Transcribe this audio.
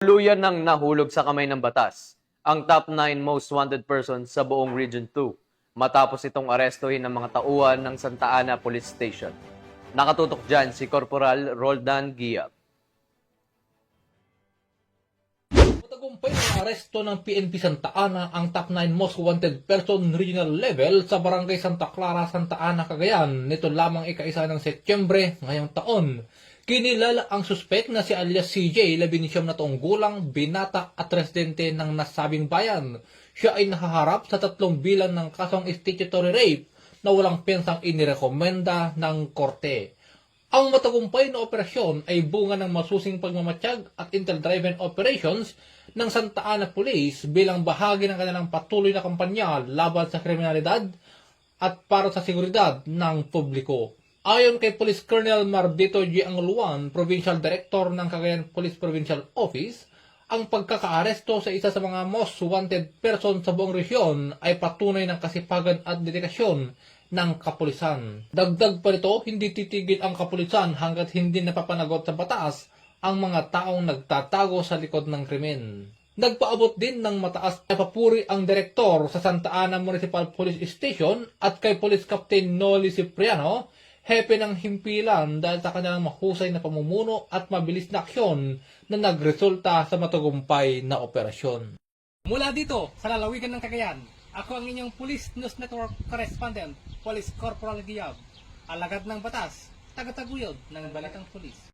Tuluyan ng nahulog sa kamay ng batas ang top 9 most wanted persons sa buong Region 2 matapos itong arestuhin ng mga tauhan ng Santa Ana Police Station. Nakatutok dyan si Corporal Roldan Giap. Matagumpay ang aresto ng PNP Santa Ana ang top 9 most wanted person regional level sa Barangay Santa Clara, Santa Ana, Cagayan nito lamang ika-1 ng Setyembre ngayong taon. Kinilala ang suspect na si alias CJ, 19 na taong gulang, binata at residente ng nasabing bayan. Siya ay nahaharap sa 3 bilang ng kasong statutory rape na walang pensang inirekomenda ng korte. Ang matagumpay na operasyon ay bunga ng masusing pagmamatsyag at intel-driven operations ng Santa Ana Police bilang bahagi ng kanilang patuloy na kampanya laban sa kriminalidad at para sa seguridad ng publiko. Ayon kay Police Colonel Mardito G. Anguluan, Provincial Director ng Cagayan Police Provincial Office, ang pagkakaaresto sa isa sa mga most wanted person sa buong rehiyon ay patunay ng kasipagan at dedikasyon ng kapulisan. Dagdag pa rito, hindi titigil ang kapulisan hanggat hindi napapanagot sa batas ang mga taong nagtatago sa likod ng krimen. Nagpaabot din ng mataas na papuri ang direktor sa Santa Ana Municipal Police Station at kay Police Captain Noli Cipriano, hepe ng himpilan dahil sa kanilang mahusay na pamumuno at mabilis na aksyon na nagresulta sa matagumpay na operasyon. Mula dito sa lalawigan ng Cagayan, ako ang inyong Police News Network Correspondent, Police Corporal Giab, alagad ng batas, tagataguyod ng Balitang Pulis.